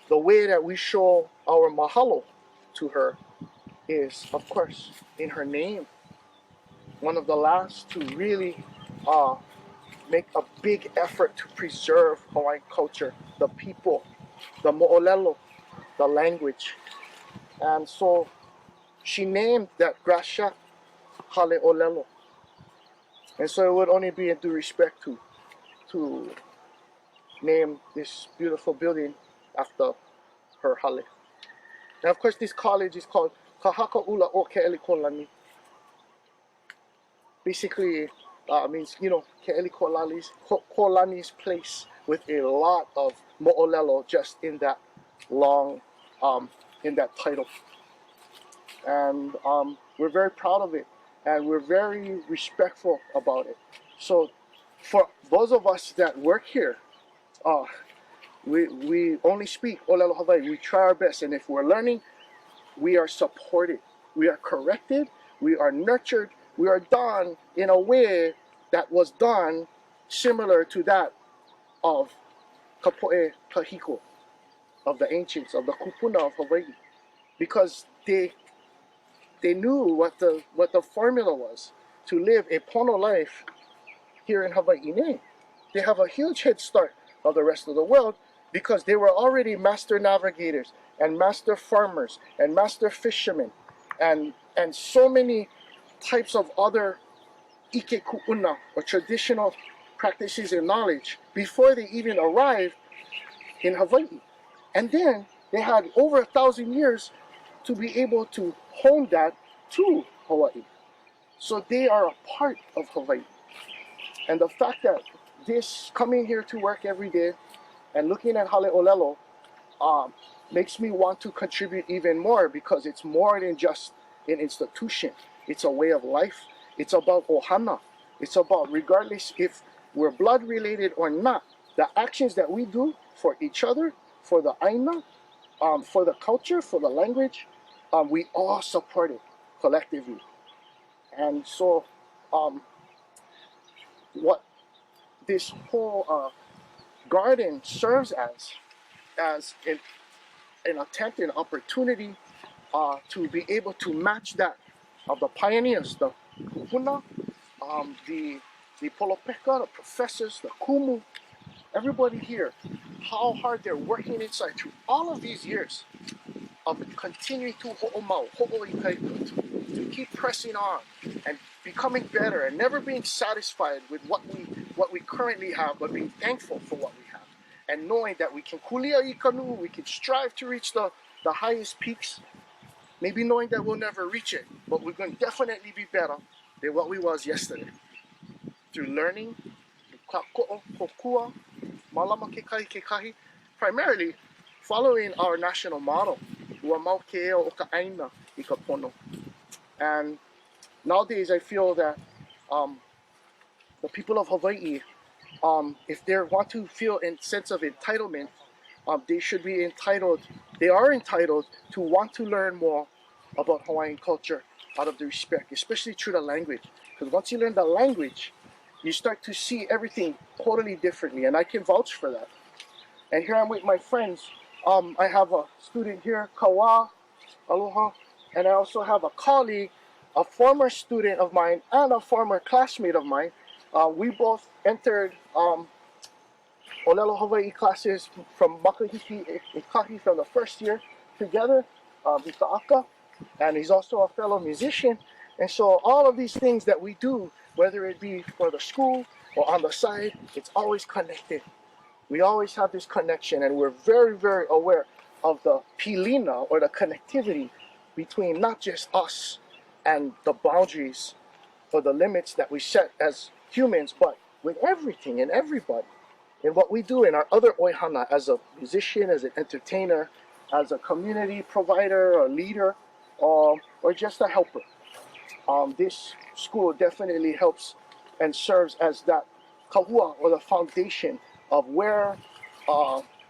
Speaker 7: The way that we show our mahalo to her is, of course, in her name. One of the last to really make a big effort to preserve Hawaiian culture, the people, the mo'olelo, the language. And so she named that grasha Hale Olelo. And so it would only be in due respect to name this beautiful building after her hale. And of course, this college is called Kahakaula o Keʻelikōlani. Basically, means, you know, Keʻelikōlani's place, with a lot of mo'olelo just in that long, in that title. And we're very proud of it, and we're very respectful about it. So for those of us that work here, we only speak Olelo Hawaii. We try our best, and if we're learning, we are supported, we are corrected, we are nurtured, we are done in a way that was done similar to that of Kapo'e Kahiko, of the ancients, of the kupuna of Hawaii, because they knew what the formula was to live a pono life here in Hawaii. They have a huge head start of the rest of the world because they were already master navigators and master farmers and master fishermen and so many types of other ike ku'una, or traditional practices and knowledge, before they even arrived in Hawaii. And then they had over 1,000 years to be able to hone that to Hawaii. So they are a part of Hawaii. And the fact that this coming here to work every day and looking at Hale Olelo makes me want to contribute even more, because it's more than just an institution. It's a way of life. It's about ohana. It's about, regardless if we're blood related or not, the actions that we do for each other, for the aina, for the culture, for the language, we all support it collectively. And so what this whole garden serves as an attempt, an opportunity to be able to match that of the pioneers, the kupuna, the polopeka, the professors, the kumu, everybody here, how hard they're working inside through all of these years of continuing to to keep pressing on and becoming better and never being satisfied with what we currently have, but being thankful for what we have, and knowing that we can kulia I kanu, we can strive to reach the highest peaks, maybe knowing that we'll never reach it, but we're going to definitely be better than what we was yesterday, through learning, primarily following our national motto. And nowadays I feel that the people of Hawaii, if they want to feel a sense of entitlement, they should be entitled, they are entitled to want to learn more about Hawaiian culture out of the respect, especially through the language. Because once you learn the language, you start to see everything totally differently, and I can vouch for that. And here I'm with my friends. I have a student here, Ukana Aloha, and I also have a colleague, a former student of mine and a former classmate of mine. We both entered Olelo Hawaii classes from Makahiki Ikahi from the first year together, Aka, and he's also a fellow musician. And so all of these things that we do, whether it be for the school or on the side, it's always connected. We always have this connection, and we're very, very aware of the pilina, or the connectivity between not just us and the boundaries or the limits that we set as humans, but with everything and everybody. And what we do in our other oihana as a musician, as an entertainer, as a community provider or leader, or just a helper. This school definitely helps and serves as that kahua, or the foundation of where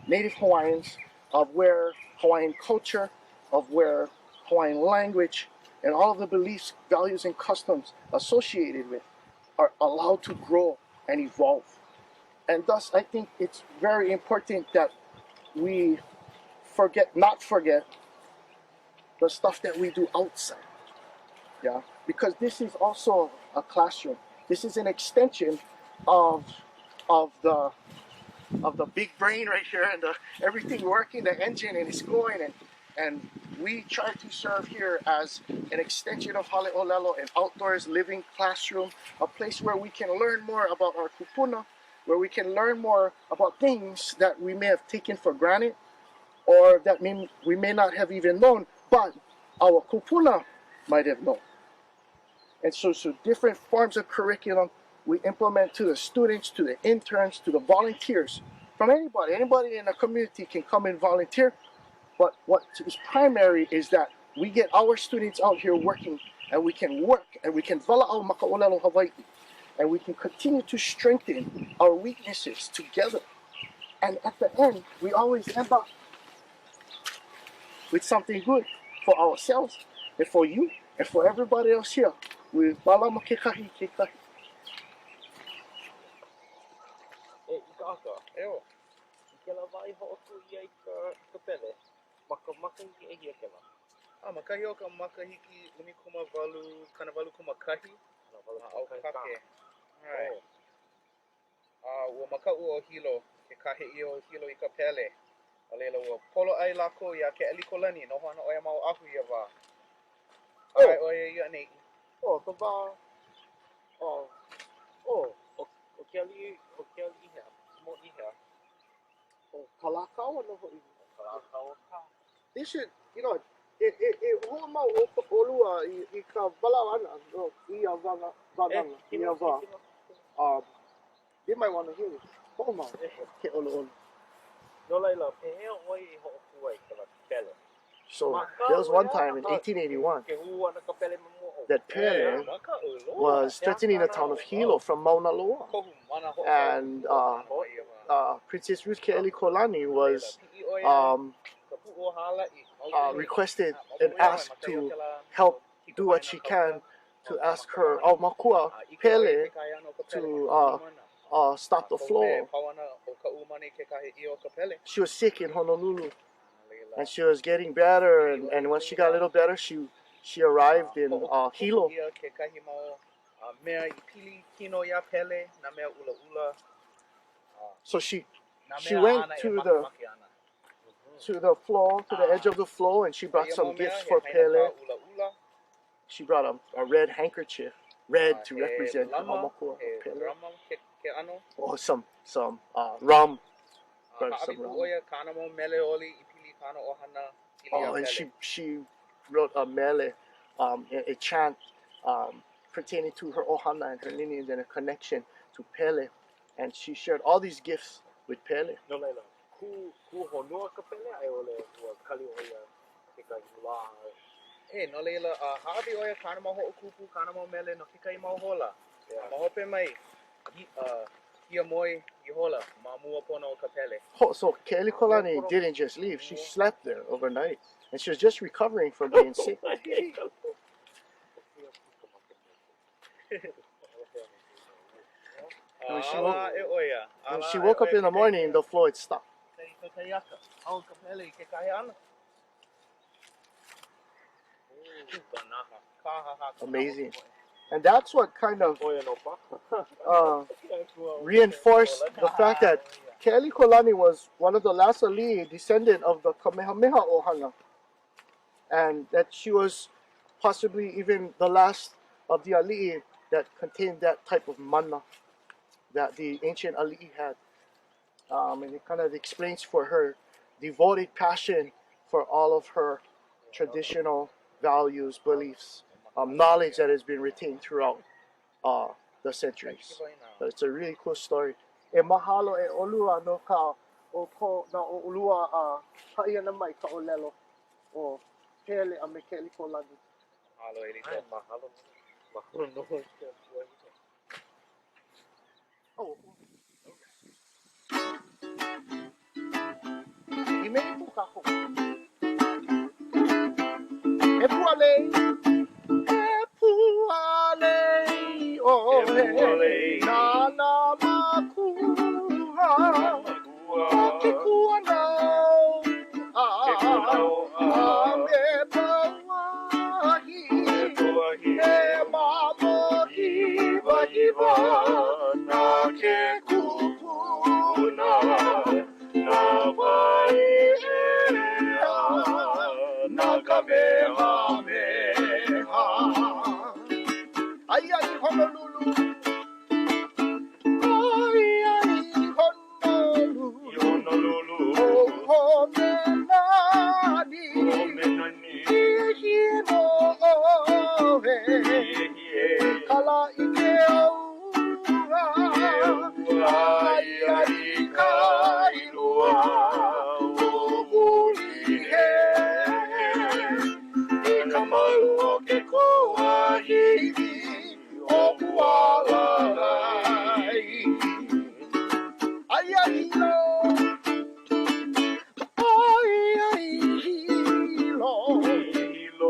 Speaker 7: Native Hawaiians, of where Hawaiian culture, of where Hawaiian language, and all of the beliefs, values, and customs associated with are allowed to grow and evolve. And thus, I think it's very important that we not forget the stuff that we do outside. Yeah, because this is also a classroom. This is an extension of the big brain right here, and everything working, the engine, and it's going, and we try to serve here as an extension of Hale'olelo, an outdoors living classroom, a place where we can learn more about our kupuna, where we can learn more about things that we may have taken for granted, or that we may not have even known, but our kupuna might have known. And so different forms of curriculum we implement to the students, to the interns, to the volunteers, from anybody. Anybody in the community can come and volunteer. But what is primary is that we get our students out here working, and we can work, and we can vala au maka'olelo Hawaii, and we can continue to strengthen our weaknesses together. And at the end, we always end up with something good for ourselves, and for you, and for everybody else here. We malama kekahi kekahi.
Speaker 2: E ika eo. Ke la vai ho'oku i ka pele. Maka hiki e hia ke la. Makahi o ka makahiki 12 kanawalukumakahi. Au kake. Alright. Ua maka'u o hilo. Ke kahe i o hilo i ka pele. A leila ua polo ai lako ia Ke'elikōlani. Noho ana oia mau ahu ia wā. Alright, oia ia nei. Ka wā. O ke ali'i hea. Mo i hea.
Speaker 7: Kalakau no ho'i.
Speaker 2: Kalāhoahoa ka.
Speaker 7: This should, it hoa mau o olua I ka walau ana no I a vananga I a wā. They might want to hear it. Ho mau ke olo.
Speaker 2: No laila, pehea oi I ho'oku ai ka la pele.
Speaker 7: So there was one time in 1881 that Pele was threatening the town of Hilo from Mauna Loa, and Princess Ruth Ke'elikōlani was requested and asked to help do what she can to ask her Aumakua Pele to stop the flow. She was sick in Honolulu, and she was getting better, and when she got a little better, she arrived in Hilo. So she went to the floor, to the edge of the floor, and she brought some gifts for Pele. She brought a red handkerchief, red to represent Aumakua Pele. Or some rum. Brought some rum. And she wrote a mele, a chant pertaining to her ohana and her lineage and a connection to Pele, and she shared all these gifts with Pele.
Speaker 2: No laila, ku honua ka pele ai ole ua kali oia ke kai la. No laila, haawi oia kana mau ho'okupu, kana mau mele no ke kai mau hola. Mahope mai, ia moi I hola, mamua pono o ka pele.
Speaker 7: So Ke'elikōlani didn't just leave; she slept there overnight, and she was just recovering from being sick. When she woke up in the morning, the flow had stopped. Amazing. And that's what kind of reinforced the fact that Ke'elikōlani was one of the last Aliʻi descendant of the Kamehameha Ohana, and that she was possibly even the last of the Aliʻi that contained that type of mana that the ancient Aliʻi had. And it kind of explains for her devoted passion for all of her traditional values, beliefs, knowledge that has been retained throughout the centuries. So it's a really cool story. E mahalo e olua no ka o ko na o olua a haia na mai ka olelo o hele a me Keʻelikōlani.
Speaker 2: Mahalo e rita, mahalo. Mahalo no ke puahine.
Speaker 7: Oh. I me i pukako. E pualei. E pualei. Oh, he. Na na makua. O ke kua nau. Me pawahi. E mamo hiva hiva. Na ke kupuna. Na vai ea. Na kamehameha. Ai ai Honolulu. Ai ai Honolulu. Oh homenani. Hihino he. Kala I ke aua. Ai ai kailua. Uvuli he. I ka malu o ke kuahini. O pualalai. Ai ai hilo. Ai ai hilo.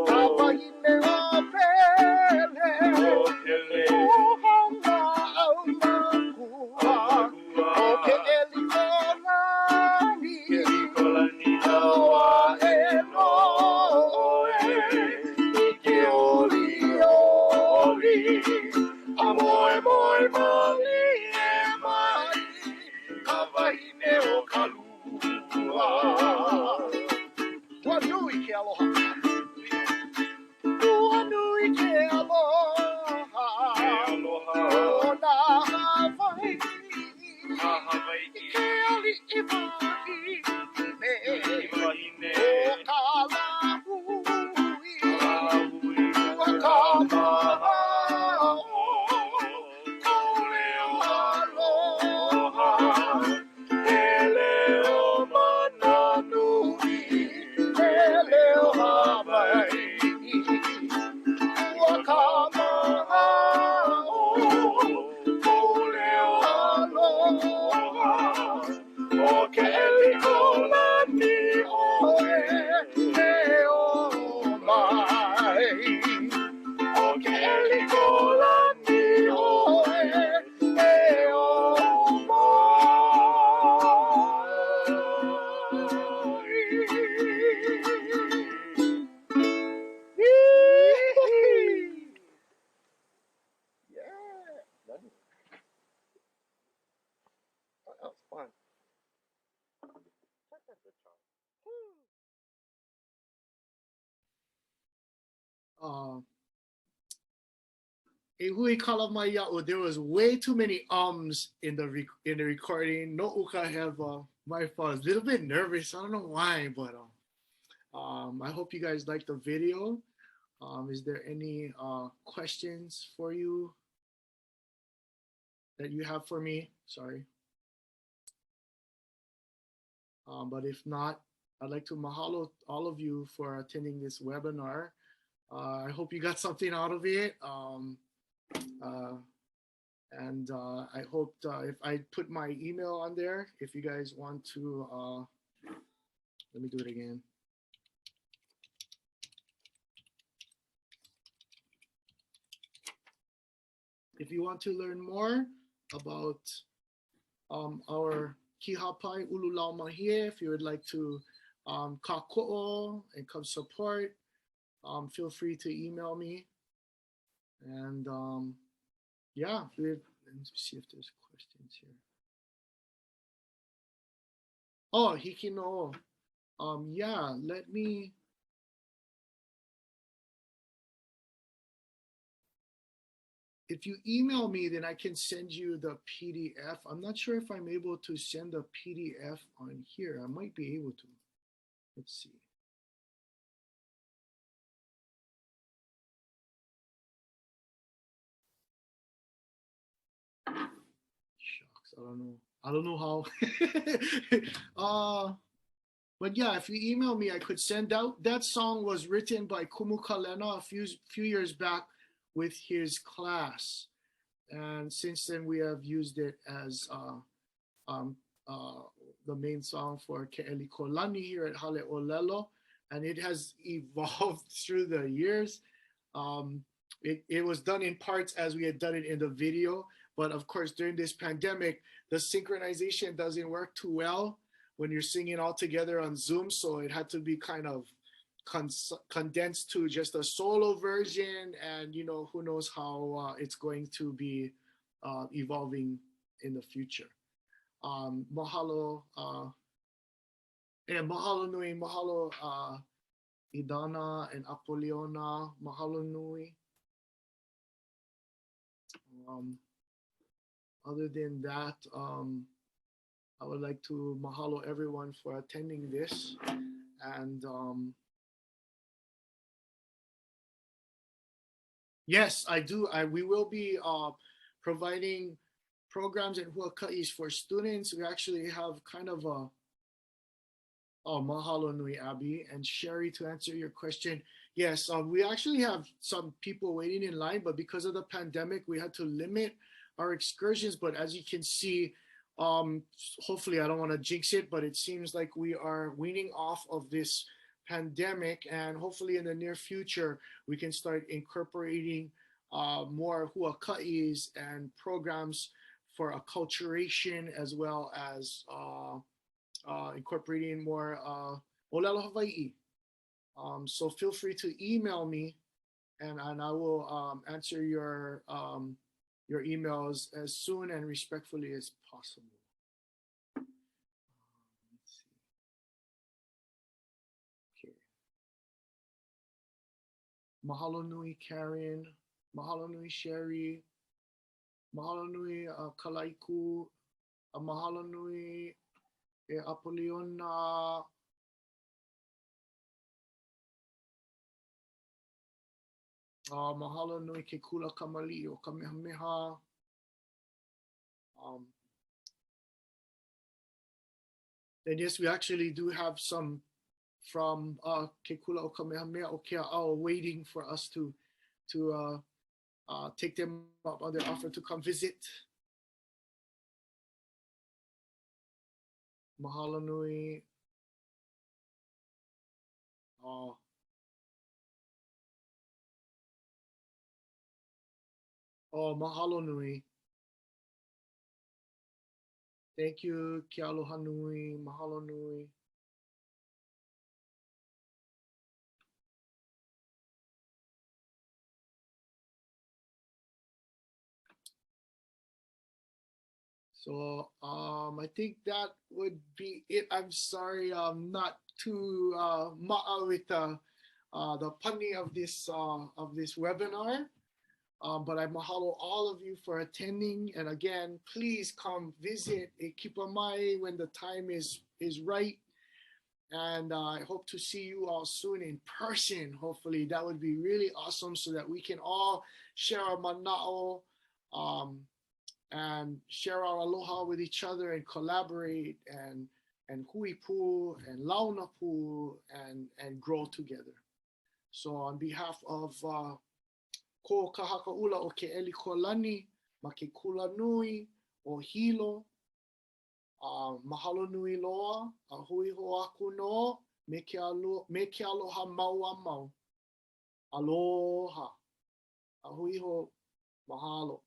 Speaker 7: Ka wahine o pele. O hanga au makua. O Keʻelikōlani. Awa e noe. I ke oli oli. A moe moe mali e mai. Ka wahine o ka lua. Ua nui ke aloha. Ua nui ke aloha. O nā Hawaiʻi. Ke aliʻi wahine. O ka lahui. Ua ka mahao. Kole o aloha. Hele o mananui. Hele o Hawaiʻi. Ua ka mahao. Kole o aloha. O Keʻelikōlani oe e o mai. O Keʻelikōlani oe e o mai. Yeah. That was fun. E hui kala mai ia'u, there was way too many ums in the recording. No uka have my fault. I was a little bit nervous. I don't know why, but I hope you guys liked the video. Is there any questions for you that you have for me? Sorry. But if not, I'd like to mahalo all of you for attending this webinar. I hope you got something out of it. And I hope if I put my email on there, if you guys want to, let me do it again. If you want to learn more about our Kihapai Ululau Mahie, if you would like to kako'o and come support, feel free to email me. And yeah, let me see if there's questions here. Oh, Hikino. Yeah, let me. If you email me, then I can send you the PDF. I'm not sure if I'm able to send the PDF on here. I might be able to. Let's see.
Speaker 6: I don't know. I don't know how. But yeah, if you email me, I could send out. That song was written by Kumu Kalena a few years back with his class, and since then we have used it as the main song for Keʻelikōlani here at Haleʻolelo, and it has evolved through the years. It was done in parts as we had done it in the video, but of course during this pandemic, the synchronization doesn't work too well when you're singing all together on Zoom, so it had to be kind of condensed to just a solo version, and you know, who knows how it's going to be evolving in the future. Mahalo, mahalo nui, mahalo Idana and Apoliona, mahalo nui. Other than that, I would like to mahalo everyone for attending this, and yes, we will be providing programs and huaka'is for students. We actually have kind of a mahalo nui, Abby and Sherry, to answer your question. Yes, we actually have some people waiting in line, but because of the pandemic, we had to limit our excursions. But as you can see, hopefully, I don't want to jinx it, but it seems like we are weaning off of this pandemic, and hopefully in the near future, we can start incorporating more huaka'is and programs for acculturation, as well as incorporating more Ole Aloha Hawaiʻi. So feel free to email me, and I will answer your emails as soon and respectfully as possible. Let's see. Okay. Mahalo nui, Karen. Mahalo nui, Sherry. Mahalo nui, Kalaiku. Mahalo nui, Apoliona. Mahalo nui ke kula kamali o Kamehameha. And yes, we actually do have some from ke kula o Kamehameha o Kea'au waiting for us to take them up on their offer to come visit. Mahalo nui. Mahalo nui. Thank you, Ke aloha nui, mahalo nui. So I think that would be it. I'm sorry, I'm not too ma'a with the puni of this webinar. But I mahalo all of you for attending. And again, please come visit Ekipamai when the time is right. And I hope to see you all soon in person. Hopefully that would be really awesome, so that we can all share our mana'o and share our aloha with each other and collaborate and huipu and launapu and grow together. So on behalf of ko kahakaula o Keʻelikōlani, ma ke kula nui o Hilo, mahalo nui loa, a hui ho aku no, me ke aloha mau a mau. Aloha, a hui ho, mahalo.